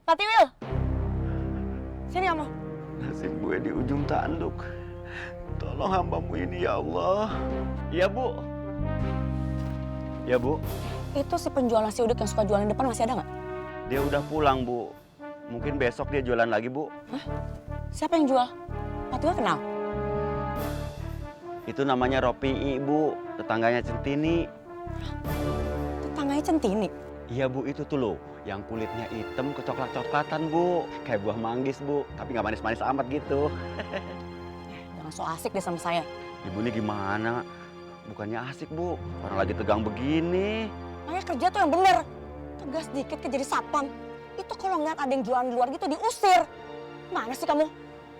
Pak Tiwil, sini kamu. Nasib gue di ujung tanduk. Tolong hambamu ini ya Allah. Iya Bu. Ya Bu. Itu si penjual nasi uduk yang suka jualan depan masih ada nggak? Dia udah pulang Bu. Mungkin besok dia jualan lagi Bu. Hah? Siapa yang jual? Pak Tiwil kenal? Itu namanya Ropi Bu, tetangganya Centini. Tetangganya Centini? Iya Bu, itu tuh loh. Yang kulitnya hitam kecoklat-coklatan Bu. Kayak buah manggis Bu, tapi nggak manis-manis amat gitu. Jangan so asik deh sama saya. Ibu ini gimana? Bukannya asik Bu, orang lagi tegang begini. Makanya kerja tuh yang bener. Tegas dikit ke jadi satpam. Itu kalau ngeliat ada yang jualan di luar gitu diusir. Mana sih kamu?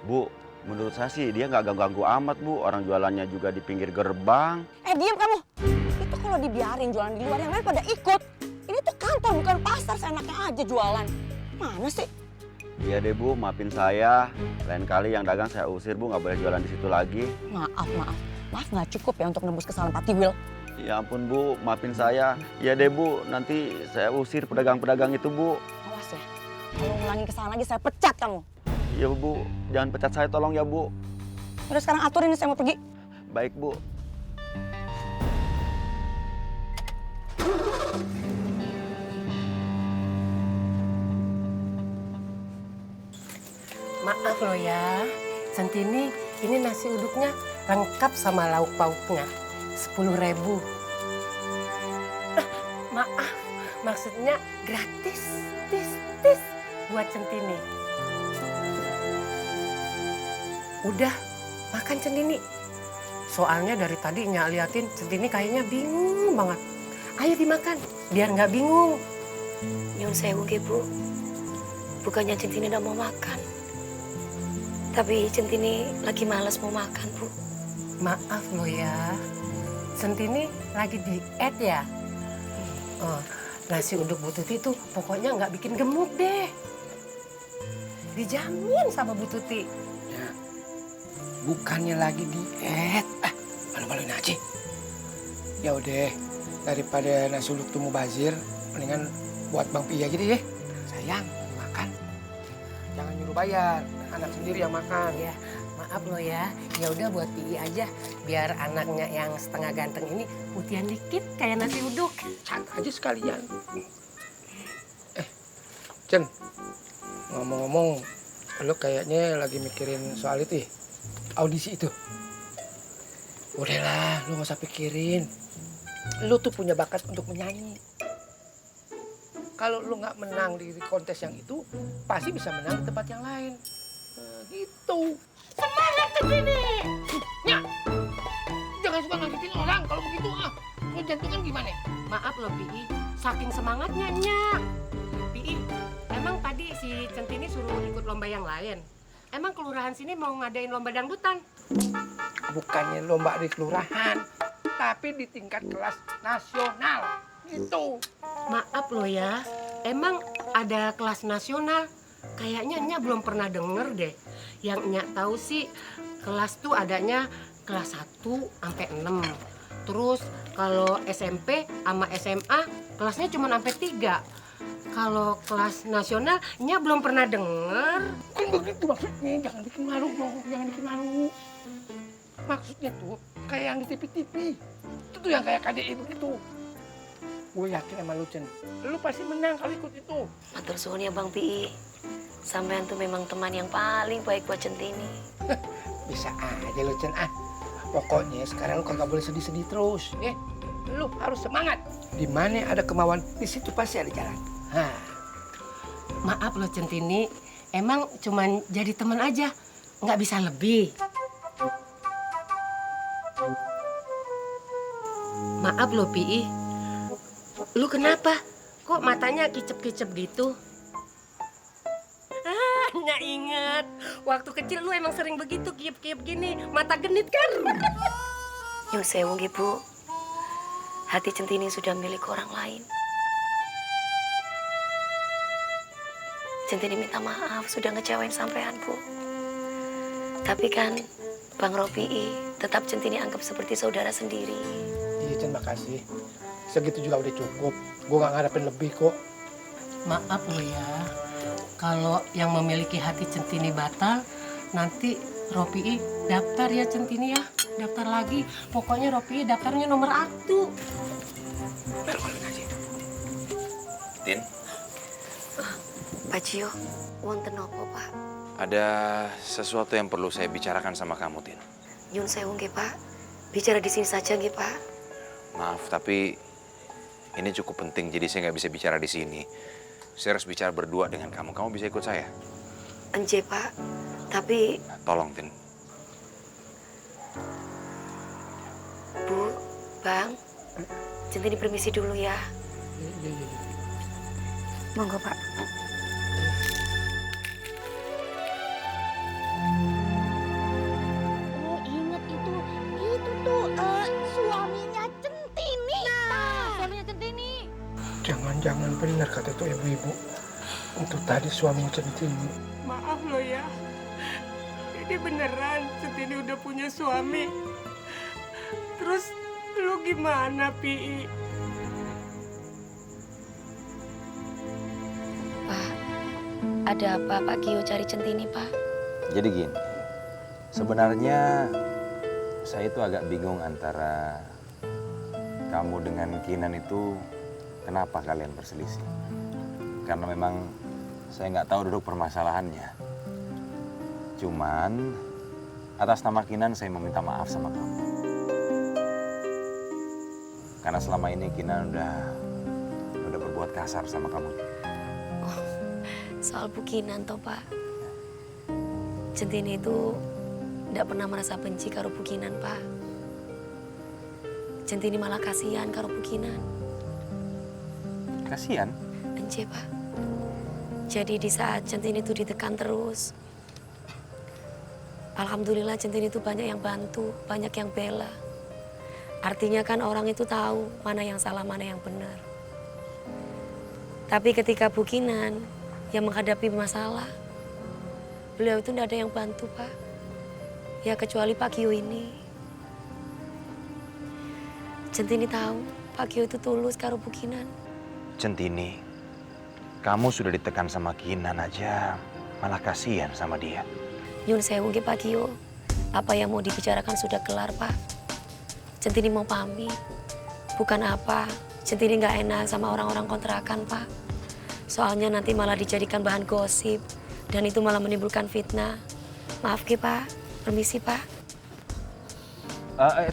Bu, menurut saya sih dia nggak ganggu-ganggu amat Bu. Orang jualannya juga di pinggir gerbang. Diam kamu. Itu kalau dibiarin jualan di luar yang lain pada ikut. Ini tuh kantor bukan pasar, seenaknya aja jualan. Mana sih? Iya deh Bu, maafin saya. Lain kali yang dagang saya usir Bu, nggak boleh jualan di situ lagi. Maaf. Maaf nggak cukup ya untuk nebus kesalahan Pak Tiwil. Ya ampun Bu, maafin saya. Iya deh Bu, nanti saya usir pedagang-pedagang itu Bu. Awas ya, kalau ngulangin kesalahan lagi saya pecat kamu. Iya Bu, jangan pecat saya tolong ya Bu. Udah sekarang aturin nih, saya mau pergi. Baik Bu. Maaf loh ya, Centini, ini nasi uduknya lengkap sama lauk pauknya. 10.000. Maaf, maksudnya gratis, tis, buat Centini. Udah, makan Centini. Soalnya dari tadi Nyak liatin Centini kayaknya bingung banget. Ayo dimakan, biar nggak bingung. Nyun sewu Bu, bukannya Centini udah mau makan. Tapi Centini lagi malas mau makan, Bu. Maaf loh ya, Centini lagi diet ya. Nasi uduk Bu Tuti tuh pokoknya nggak bikin gemuk deh. Dijamin sama Bu Tuti. Ya, bukannya lagi diet. Malu-maluin aja. Ya udah, daripada nasi uduk tuh mubazir, mendingan buat Bang Pi aja deh. Sayang, makan. Jangan nyuruh bayar, anak sendiri yang makan. Ya, maaf loh ya. Ya udah buat Pi aja, biar anaknya yang setengah ganteng ini putihan dikit kayak nasi uduk. Cat aja sekalian. Cen, ngomong-ngomong, lo kayaknya lagi mikirin soal itu ya? Audisi itu. Udahlah, lo gak usah pikirin. Lo tuh punya bakat untuk menyanyi. Kalau lo nggak menang di kontes yang itu, pasti bisa menang di tempat yang lain. Gitu. Semangat Centini! Ya, jangan suka ngagetin orang kalau begitu. Lo jantungan gimana? Maaf loh Pi, saking semangatnya Nyak. Pi, emang tadi si Centini suruh ikut lomba yang lain? Emang kelurahan sini mau ngadain lomba dangdutan? Bukannya lomba di kelurahan, tapi di tingkat kelas nasional. Gitu. Maaf loh ya, emang ada kelas nasional? Kayaknya Nyak belum pernah denger deh. Yang Nyak tahu sih kelas tuh adanya kelas 1 sampai 6. Terus kalau SMP sama SMA kelasnya cuma sampai 3. Kalau kelas nasional Nyak belum pernah denger. Kan begitu maksudnya, jangan bikin malu dong, jangan bikin malu. Maksudnya tuh kayak yang di TV-TV. Itu tuh yang kayak KDI begitu. Gue yakin sama lu, Cen. Lu pasti menang kalau ikut itu. Matur suwun ya Bang Pi. Sampean tuh memang teman yang paling baik buat Centini. Bisa aja lu, Cen. Pokoknya sekarang lu kagak boleh sedih-sedih terus. Ya. Lu harus semangat. Di mana ada kemauan, di situ pasti ada jalan. Maaf loh Centini, emang cuman jadi teman aja, nggak bisa lebih. Maaf loh Pi, lu kenapa? Kok matanya kicep-kicep gitu? Nyak inget, waktu kecil lu emang sering begitu kiep-kiep gini, mata genit kan? Nyun sewu Bu, hati Centini sudah milik orang lain. Centini minta maaf sudah ngecewain sampean, Bu. Tapi kan Bang Ropi tetap Centini anggap seperti saudara sendiri. Iya, Cen, makasih. Segitu juga udah cukup. Gue gak ngarepin lebih kok. Maaf lo ya, Kalau yang memiliki hati Centini batal, nanti Ropi'i daftar ya Centini ya. Daftar lagi. Pokoknya Ropi'i daftarnya nomor 1. Malu-maluin aja. Tin, Pak Cio, wonten apa, Pak? ada sesuatu yang perlu saya bicarakan sama kamu, Tin. Nyun sewu nggih, Pak. Bicara di sini saja nggih, Pak. Maaf, tapi ini cukup penting, jadi saya nggak bisa bicara di sini. Saya harus bicara berdua dengan kamu. Kamu bisa ikut saya? Enje, Pak. Tapi, Nah, tolong, Tin. Bu, Bang, Centini permisi dulu ya. Iya. Monggo, Pak. Oh, inget itu tuh suaminya Centini. Nah, suaminya Centini. Jangan-jangan benar kata itu ibu-ibu. Untuk tadi suaminya Centini. Maaf lo ya. Ini beneran Centini udah punya suami. Terus lu gimana, Pi? Pak, ada apa Pak Gio cari Centini, Pak? Jadi gini, sebenarnya saya itu agak bingung antara kamu dengan Kinan itu kenapa kalian berselisih. Karena memang saya nggak tahu duduk permasalahannya. Cuman atas nama Kinan saya meminta maaf sama kamu. Karena selama ini Kinan udah berbuat kasar sama kamu. Soal bukinan toh, Pak. Centini itu tidak pernah merasa benci karo bukinan, Pak. Centini malah kasihan karo bukinan. Kasihan. Ence, Pak. Jadi di saat Centini itu ditekan terus, alhamdulillah Centini itu banyak yang bantu, banyak yang bela. Artinya kan orang itu tahu mana yang salah, mana yang benar. Tapi ketika bukinan yang menghadapi masalah, beliau itu tidak ada yang bantu, Pak. Ya kecuali Pak Gio ini. Centini tahu Pak Gio itu tulus karo bukinan. Centini, kamu sudah ditekan sama Kinan aja, malah kasihan sama dia. Nyun sewu nggih Pak Gio. Apa yang mau dibicarakan sudah kelar, Pak. Centini mau pamit. Bukan apa, Centini nggak enak sama orang-orang kontrakan, Pak. Soalnya nanti malah dijadikan bahan gosip. Dan itu malah menimbulkan fitnah. Maaf Ki, Pak. Permisi, Pak.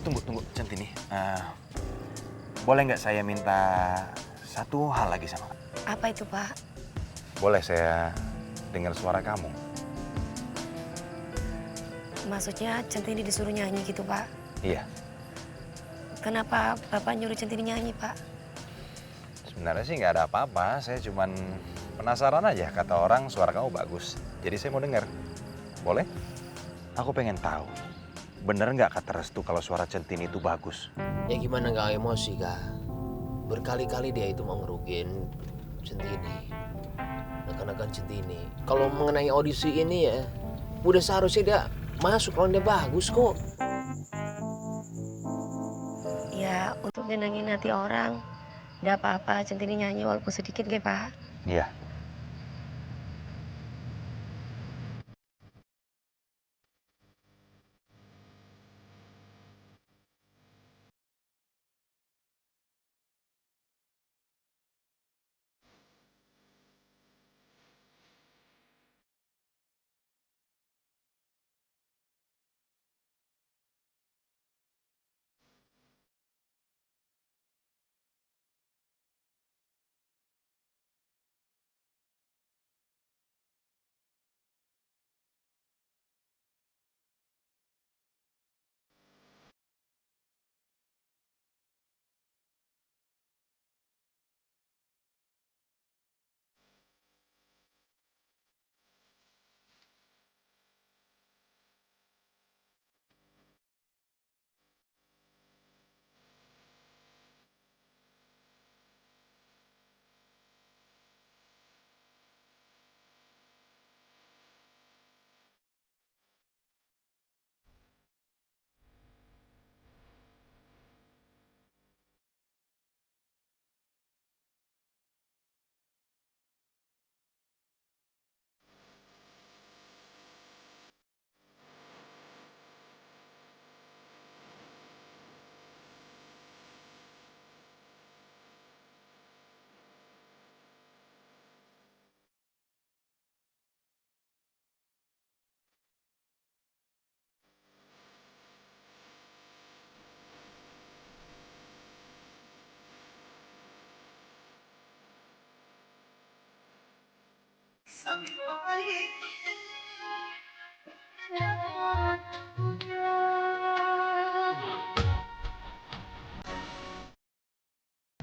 Tunggu, Centini. Boleh nggak saya minta satu hal lagi sama kamu? Apa itu, Pak? Boleh saya dengar suara kamu? Maksudnya Centini disuruh nyanyi gitu, Pak. Iya. Kenapa Bapak nyuruh Centini nyanyi, Pak? Sebenarnya sih nggak ada apa-apa. Saya cuman penasaran aja. Kata orang suara kamu bagus. Jadi saya mau dengar. Boleh? Aku pengen tahu. Bener nggak kata Restu kalau suara Centini itu bagus? Ya gimana nggak emosi, Kak? Berkali-kali dia itu mau ngerugiin Centini. Akan-akan Centini. Kalau mengenai audisi ini ya, udah seharusnya dia masuk kalau dia bagus kok. Ya, untuk nyenengin hati orang. Nggak apa-apa Centini nyanyi walaupun sedikit, nggih, Pak. Iya.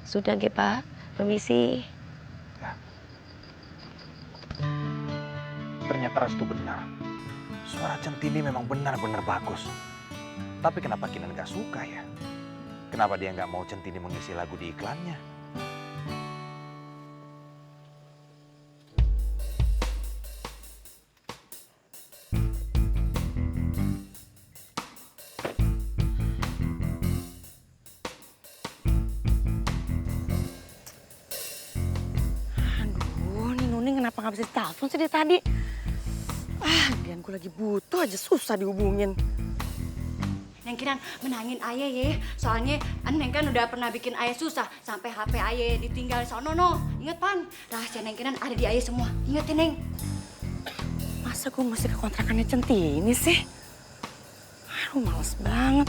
Sudah nggih, Pak. Permisi. Ternyata Restu benar. Suara Centini memang benar-benar bagus. Tapi kenapa Kinan gak suka ya? Kenapa dia nggak mau Centini mengisi lagu di iklannya? Aduh, nih Nuning kenapa nggak bisa ditelepon sih dari tadi? Biar gue lagi butuh aja susah dihubungin. Neng Kinan menangin ayah ya, soalnya Neng kan udah pernah bikin ayah susah sampai HP ayah ditinggal sono no. Ingat pan, rahasia Neng Kinan ada di ayah semua. Ingat ya Neng. Masa gue mesti ke kontrakannya Centini sih? Aduh, males banget.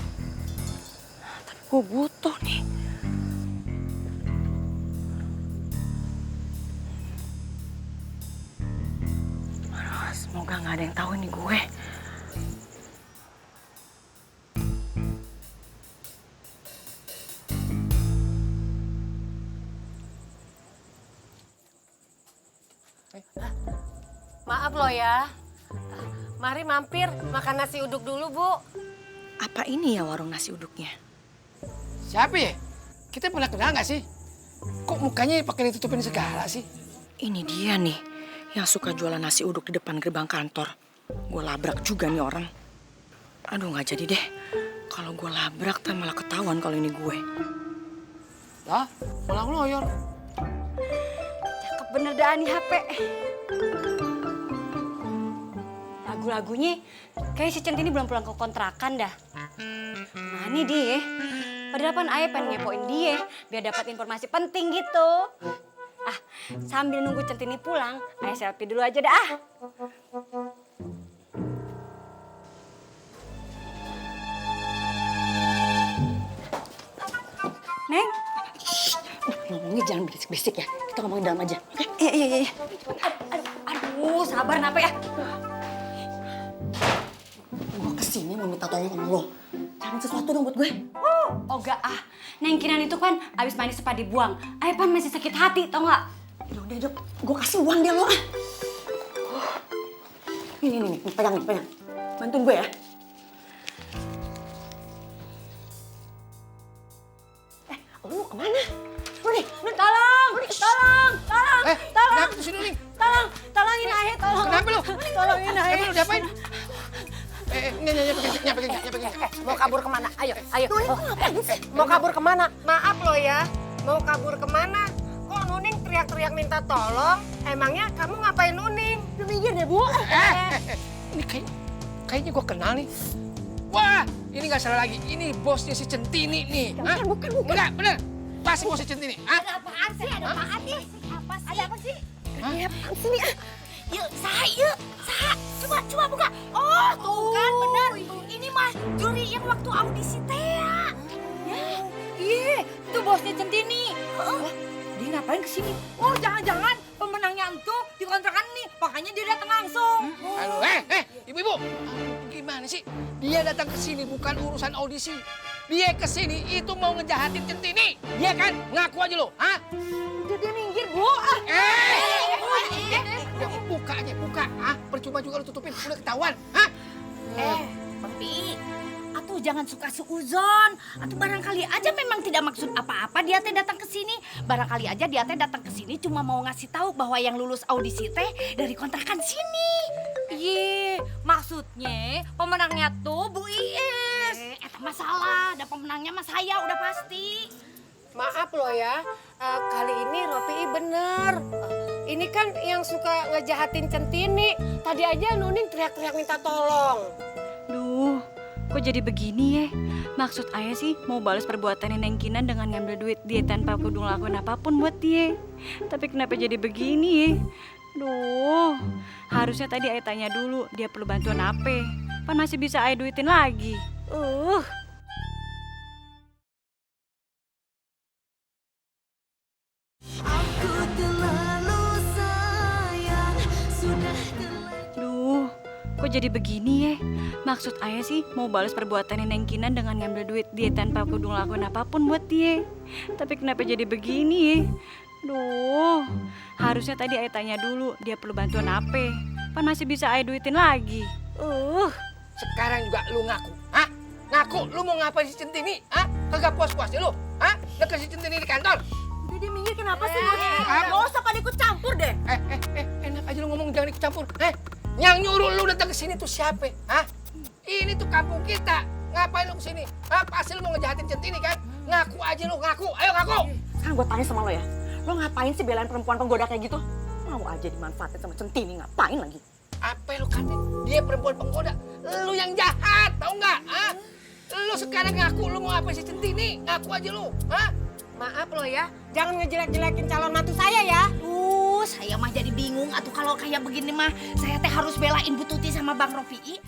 Tapi gue butuh nih. Aduh, semoga nggak ada yang tahu nih gue. Maaf loh ya. Mari mampir makan nasi uduk dulu, Bu. Apa ini ya warung nasi uduknya? Siapa ya? Kita pernah kenal nggak sih? Kok mukanya pakai ditutupin segala sih? Ini dia nih yang suka jualan nasi uduk di depan gerbang kantor. Gue labrak juga nih orang. Aduh, nggak jadi deh. Kalau gue labrak kan malah ketahuan kalau ini gue. Lah, malah ngeloyor. Cakep bener dah nih HP. Lagu-lagunya kayak si Centini belum pulang ke kontrakan dah. Nah ini dia. Padahal pan ayah pengen ngepoin dia biar dapat informasi penting gitu. Sambil nunggu Centini pulang, ayah selfie dulu aja dah. Neng. Ngomongnya jangan berisik-berisik ya. Kita ngomongin dalam aja. Oke? Iya. Aduh, sabar napa ya? Gue kesini mau minta tolong sama lo. Cari sesuatu dong buat gue. Enggak Neng Kinan itu kan abis mandi sempat dibuang. Ayah pan masih sakit hati, tau nggak? Udah, gue kasih uang dia lo. Ini, pegang. Bantuin gue ya. Lu kemana? Nuning. Tolong! Kenapa tuh si Nuning? Tolongin ayah, tolong. Kenapa lu? Tolongin ayah. Emang lu diapain? Nyapa. Mau kabur kemana? Ayo. Mau kabur kemana? Maaf loh ya. Mau kabur kemana? Kok Nuning teriak-teriak minta tolong? Emangnya kamu ngapain Nuning? Lu minggir deh, Bu. Ini kayaknya gue kenal nih. Wah, ini nggak salah lagi. Ini bosnya si Centini nih. Bukan. Enggak, bener. Pasti bosnya Centini. Ada apaan sih? Ada apaan sih? Ada apa sih? Apaan sih nih? Yuk, Saha. Coba buka. Oh, tuh kan bener. Ini mah juri yang waktu audisi teh. Iya, itu bosnya Centini. Dia ngapain kesini? Oh, jangan-jangan pemenangnya itu di kontrakan nih. Makanya dia datang langsung. Halo, ibu-ibu. Gimana sih? Dia datang ke sini bukan urusan audisi. Dia ke sini itu mau ngejahatin Centini. Dia kan? Ngaku aja lo, hah? Udah dia minggir, Bu. Buka aja, buka. Percuma juga lu tutupin, udah ketahuan, hah? Bang Pi, atuh jangan suka suuzon. Atuh barangkali aja memang tidak maksud apa-apa dia teh datang ke sini. Barangkali aja dia teh datang ke sini cuma mau ngasih tahu bahwa yang lulus audisi teh dari kontrakan sini. Iya, maksudnya pemenangnya tuh Bu Iis. Eta masalah, ada pemenangnya mas saya udah pasti. Maaf loh ya. Kali ini Ropi bener. Ini kan yang suka ngejahatin Centini. Tadi aja Nuning teriak-teriak minta tolong. Duh, kok jadi begini ya? Maksud ayah sih mau balas perbuatan Neng Kinan dengan ngambil duit dia tanpa kudu ngelakuin apapun buat dia. Tapi kenapa jadi begini ya? Duh, harusnya tadi ayah tanya dulu dia perlu bantuan apa. Kan masih bisa ayah duitin lagi. Aku terlalu sayang, kok jadi begini ya? Maksud ayah sih mau balas perbuatan Neng Kinan dengan ngambil duit dia tanpa kudu ngelakuin apapun buat dia. Tapi kenapa jadi begini ya? Duh, harusnya tadi ayah tanya dulu dia perlu bantuan apa. Pan masih bisa ayah duitin lagi. Sekarang juga lu ngaku, hah? Ngaku lu mau ngapain si Centini, hah? Kagak puas-puasnya lu, hah? Deket si Centini di kantor. Udah dia minggir kenapa sih lu? Gak usah pada ikut campur deh. Enak aja lu ngomong jangan ikut campur. Yang nyuruh lu datang ke sini tuh siapa? Hah? Ini tuh kampung kita. Ngapain lu kesini? Hah? Pasti lu mau ngejahatin Centini kan? Ngaku aja lu, ngaku. Ayo ngaku. Sekarang gue tanya sama lo ya. Lo ngapain sih belain perempuan penggoda kayak gitu? Mau aja dimanfaatin sama Centini, ngapain lagi? Apa lu katain? Dia perempuan penggoda. Lu yang jahat, tau nggak? Hah? Lu sekarang ngaku lu mau apa si Centini? Ngaku aja lu, hah? Maaf lo ya, jangan ngejelek-jelekin calon mantu saya ya. Saya mah jadi bingung atuh kalau kayak begini mah saya teh harus belain Bu Tuti sama Bang Rofi'i